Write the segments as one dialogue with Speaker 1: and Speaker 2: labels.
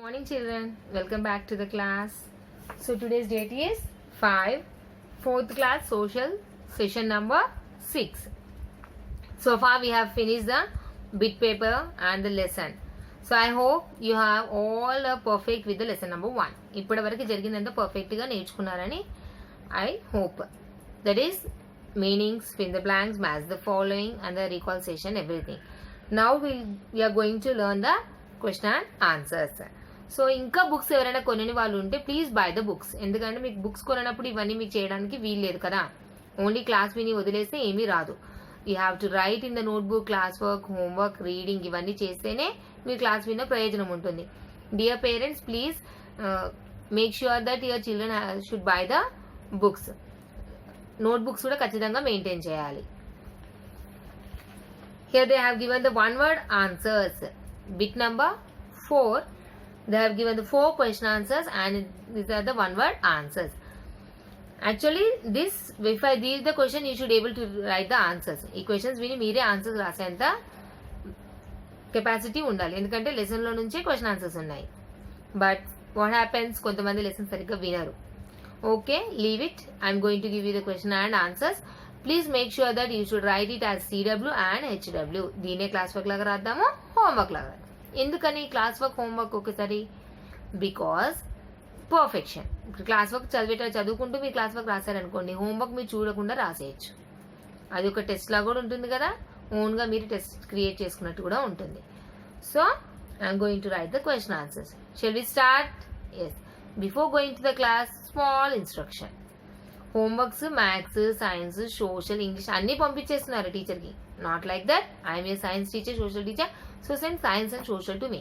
Speaker 1: Morning children, welcome back to the class. So today's date is 5, 4th class social session number 6. So far we have finished the bit paper and the lesson. So I hope you have all perfect with the lesson number 1. ఇప్పటి వరకు జరిగిందంతా perfect గా నేర్చుకున్నారని I hope. That is meanings, fill the blanks, match the following and the recall session, everything. Now we are going to learn the question and answers. So ఇంకా books ఎవరైనా కొనని వాళ్ళు ఉంటే please by the books. ఎందుకంటే మీకు books కొనప్పుడు ఇవన్నీ మీకు చేయడానికి వీల్లేదు కదా. ఓన్లీ క్లాస్ విని వదిలేస్తే ఏమీ రాదు. You have to right in the notebook, class work, homework, reading ఇవన్నీ చేస్తేనే మీరు క్లాస్ విన్న ప్రయోజనం ఉంటుంది. Dear parents, please make sure that your children should buy the books. Notebooks కూడా ఖచ్చితంగా మెయింటైన్ చేయాలి. Here they have given the one word answers. Bit number 4. They have given the 4 question answers and these are the one word answers. Actually this, if I give the question, you should able to write the answers. ఈ questions విని మీరే answers రాసేంత capacity ఉండాలి. ఎందుకంటే lesson లో నుంచే question answers ఉన్నాయి. But what happens, కొంతమంది lesson సరిగ్గా వినరు. Okay, leave it. I'm going to give you the question and answers. Please make sure that you should write it as CW and HW. దీనే class work లాగా రాద్దాము, homework లాగా. ఎందుకని class work homework ఒకసారి? Because perfection. Class work చదువుకుంటూ మీరు class work రాశారనుకోండి, homework మీరు చూడకుండా రాసేయచ్చు. అది ఒక టెస్ట్ లాగా కూడా ఉంటుంది కదా, ఓన్గా మీరు టెస్ట్ క్రియేట్ చేసుకున్నట్టు కూడా ఉంటుంది. So I'm going to write the question answers. Shall we start? Yes. Before going to the class, small instruction. Homeworks, maths, science, social, English అన్నీ పంపించేస్తున్నారు టీచర్కి. Not like that. I'm a science teacher, social teacher, so send science and social to me.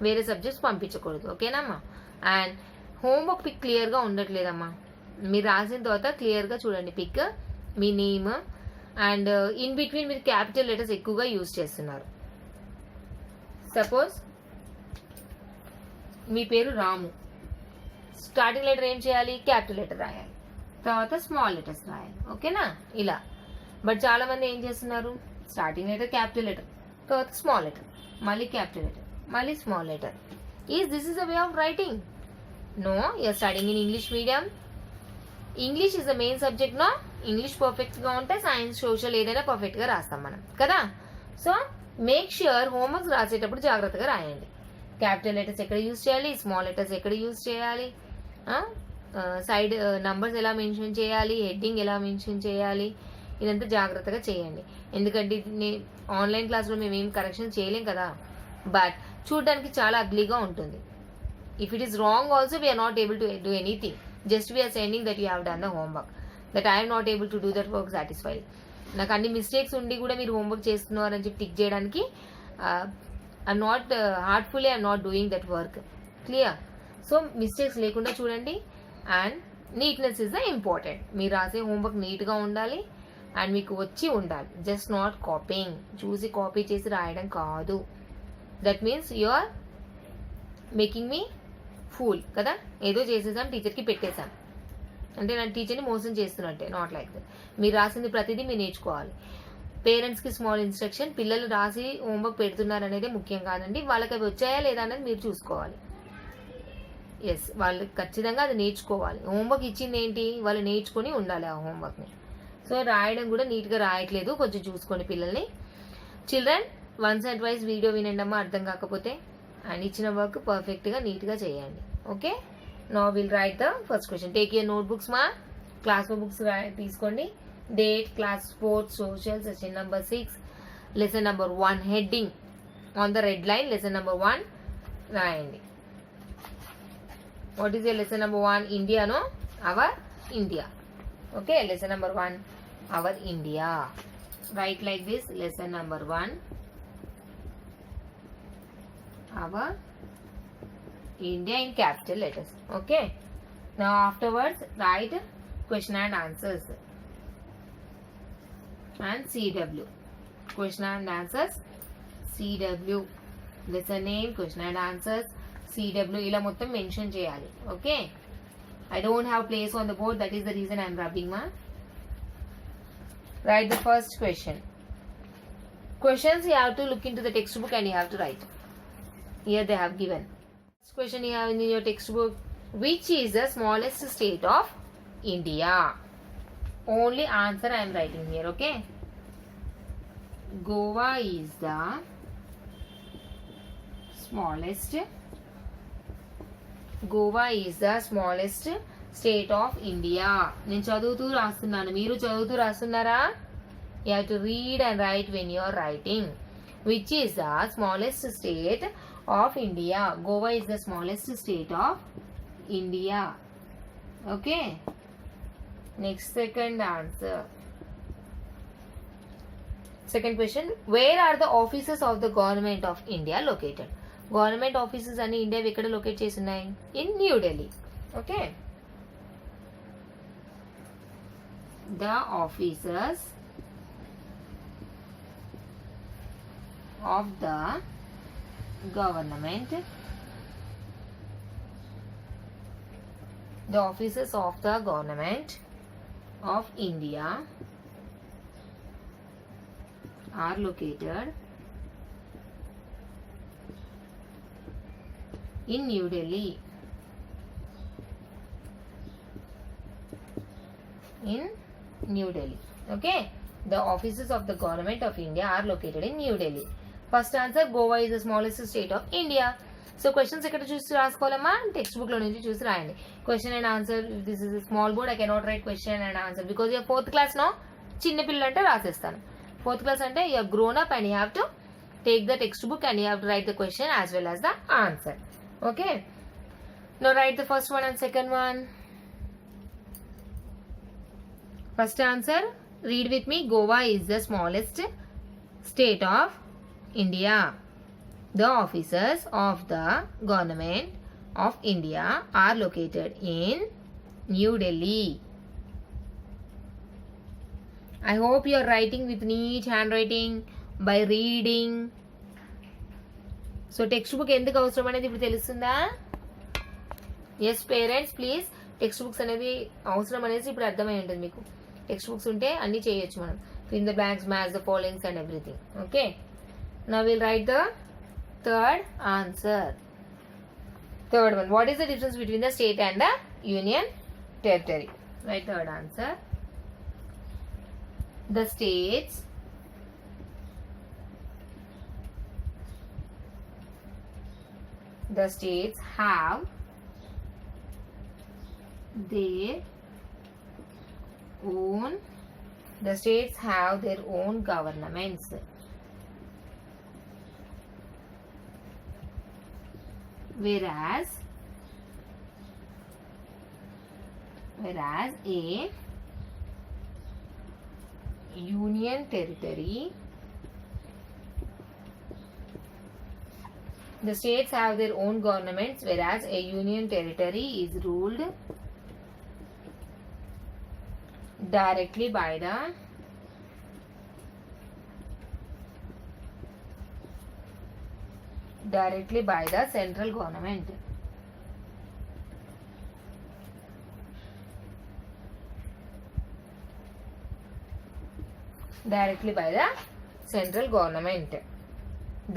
Speaker 1: వేరే subjects పంపించకూడదు, ఓకేనమ్మా? And homework pick క్లియర్గా ఉండట్లేదమ్మా. మీరు రాసిన తర్వాత క్లియర్గా చూడండి పిక్, మీ నేమ్ అండ్ ఇన్ బిట్వీన్ మీరు క్యాపిటల్ లెటర్స్ ఎక్కువగా యూజ్ చేస్తున్నారు. సపోజ్ మీ పేరు రాము, స్టార్టింగ్ లెటర్ ఏం చేయాలి? క్యాపిటల్ లెటర్ రాయాలి, తర్వాత స్మాల్ లెటర్స్ రాయాలి, ఓకేనా? ఇలా. బట్ చాలా మంది ఏం చేస్తున్నారు, స్టార్టింగ్ లెటర్ క్యాపిటల్ లెటర్, తర్వాత స్మాల్ లెటర్, మళ్ళీ క్యాపిటల్ లెటర్, మళ్ళీ small letter. This is a way of writing? No, you are studying in English medium. English is the main subject, no? English perfect గా ఉంటే science, social ఏదైనా perfect గా రాస్తాం మనం కదా. సో మేక్ ష్యూర్ హోంవర్క్స్ రాసేటప్పుడు జాగ్రత్తగా రాయండి. క్యాపిటల్ లెటర్స్ ఎక్కడ యూజ్ చేయాలి, స్మాల్ లెటర్స్ ఎక్కడ యూజ్ చేయాలి, సైడ్ నంబర్స్ ఎలా మెన్షన్ చేయాలి, హెడ్డింగ్ ఎలా మెన్షన్ చేయాలి, ఇదంతా జాగ్రత్తగా చేయండి. ఎందుకంటే ఆన్లైన్ క్లాస్లో మేము ఏం కరెక్షన్ చేయలేం కదా. బట్ చూడడానికి చాలా అగ్లీగా ఉంటుంది. If it is wrong also we are not able to do anything. Just we are sending that you have done the homework, that I'm not able to do that work satisfied. నాకు అన్ని mistakes ఉండి కూడా మీరు homework చేస్తున్నారని చెప్పి tick చేయడానికి I'm not heartfully I'm not doing that work. Clear? So mistakes లేకుండా చూడండి. And neatness is the important. మీరు రాసే హోంవర్క్ నీట్గా ఉండాలి అండ్ మీకు వచ్చి ఉండాలి. జస్ట్ నాట్ కాపీయింగ్, చూసి కాపీ చేసి రాయడం కాదు. That means you are making me fool కదా. ఏదో చేసేసాం, టీచర్కి పెట్టేశాం అంటే నా టీచర్ని మోసం చేస్తున్నట్టే. Not like that. మీరు రాసింది ప్రతిదీ మీరు నేర్చుకోవాలి. పేరెంట్స్కి స్మాల్ ఇన్స్ట్రక్షన్, పిల్లలు రాసి హోంవర్క్ పెడుతున్నారు అనేది ముఖ్యం కాదండి, వాళ్ళకి అవి వచ్చాయా లేదా అనేది మీరు చూసుకోవాలి. ఎస్, వాళ్ళు ఖచ్చితంగా అది నేర్చుకోవాలి. హోంవర్క్ ఇచ్చింది ఏంటి, వాళ్ళు నేర్చుకొని ఉండాలి ఆ హోంవర్క్ని. సో రాయడం కూడా నీట్గా రాయట్లేదు, కొంచెం చూసుకోండి పిల్లల్ని. Children, once and twice video వినండి అమ్మా అర్థం కాకపోతే. అండ్ ఇచ్చిన వర్క్ పర్ఫెక్ట్గా నీట్గా చేయండి. Okay, now will write the first question. Take your notebooks మా, క్లాస్ బుక్స్ తీసుకోండి. Date, class 4, social, session number 6, lesson number 1, heading on the red line, lesson number 1 రాయండి. What is your lesson number 1? India, no? Our India. Okay, lesson number 1, our India. Write like this, lesson number 1, our India in capital letters. Okay, now afterwards write question and answers and CW. Question and answers, CW. Lesson name, question and answers, CW. ఇలా మొత్తం mention చేయాలి. Okay, I don't have place on the board, that is the reason I am rubbing ma. Write the first question. Questions you have to look into the textbook and you have to write. Here they have given. Next question you have in your textbook. Which is the smallest state of India? Only answer I am writing here, okay? Goa is the smallest. Goa is the smallest state of India. నేను చదువుతూ రాస్తున్నాను, మీరు చదువుతూ రాస్తున్నారా? You have to read and write when you are writing. Which is the smallest state of India? Goa is the smallest state of India. Okay. Next, second answer. Second question. Where are the offices of the government of India located? Government offices అని India ఎక్కడ locate చేసి ఉన్నాయి? In New Delhi. Okay. The offices of the government, the offices of the government of India are located in New Delhi. In New Delhi. Okay. The offices of the government of India are located in New Delhi. First answer, Goa is the smallest state of India. So questions ఇక్కడ చూసి రాసుకోవాలమ్మా, text book లో నుంచి చూసి రాయండి. Question and answer. This is a small board. I cannot write question and answer because you are 4th class now. చిన్న పిల్లలు అంటే రాసేస్తాను. 4th class అంటే you have grown up and you have to take the textbook and you have to write the question as well as the answer. Okay. Now write the first one and second one. First answer, read with me. Goa is the smallest state of India. The offices of the government of India are located in New Delhi. I hope you are writing with neat handwriting by reading. So textbook ఎందుకు అవసరం అనేది ఇప్పుడు తెలుస్తుందా? Yes parents please, textbooks అనేది అవసరం అనేది ఇప్పుడు అర్థమై ఉంటుంది మీకు. టెక్స్ట్ బుక్స్ ఉంటే అన్ని చేయొచ్చు మనం. Fill the blanks, match the followings and everything. Okay. Now we'll write the third answer. Third one. What is the difference between the state and the union territory? Write third answer. The states have their own governments. Whereas a union territory, the states have their own governments, whereas a union territory is ruled directly by the central government. Directly by the central government.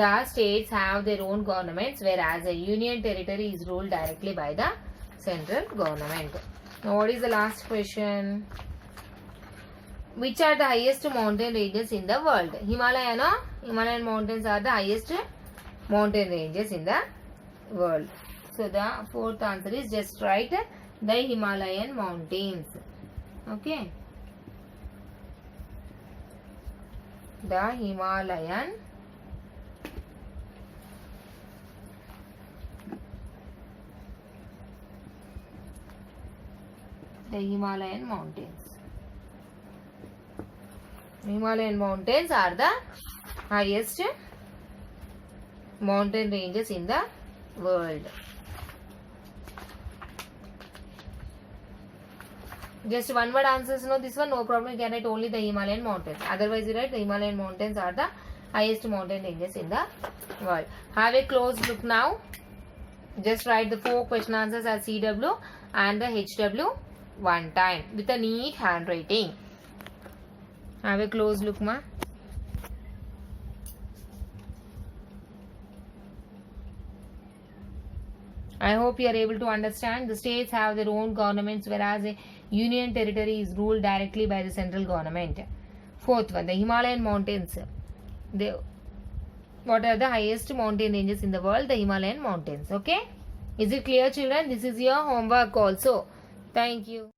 Speaker 1: The states have their own governments, whereas a union territory is ruled directly by the central government. Now what is the last question? Which are the highest mountain ranges in the world? Himalayan mountains are the highest mountain ranges in the world. So the fourth answer is just write the Himalayan mountains. Okay. The Himalayan mountains. Himalayan mountains are the highest mountain ranges in the world. Just one word answers, no, this one no problem, you can write only the Himalayan mountains. Otherwise you write the Himalayan mountains are the highest mountain ranges in the world. Have a close look now. Just write the 4 question answers as CW and the HW one time with a neat handwriting. Have a close look, ma. I hope you are able to understand. The states have their own governments, whereas a union territory is ruled directly by the central government. Fourth one, the Himalayan mountains. What are the highest mountain ranges in the world? The Himalayan mountains. Okay? Is it clear, children? This is your homework also. Thank you.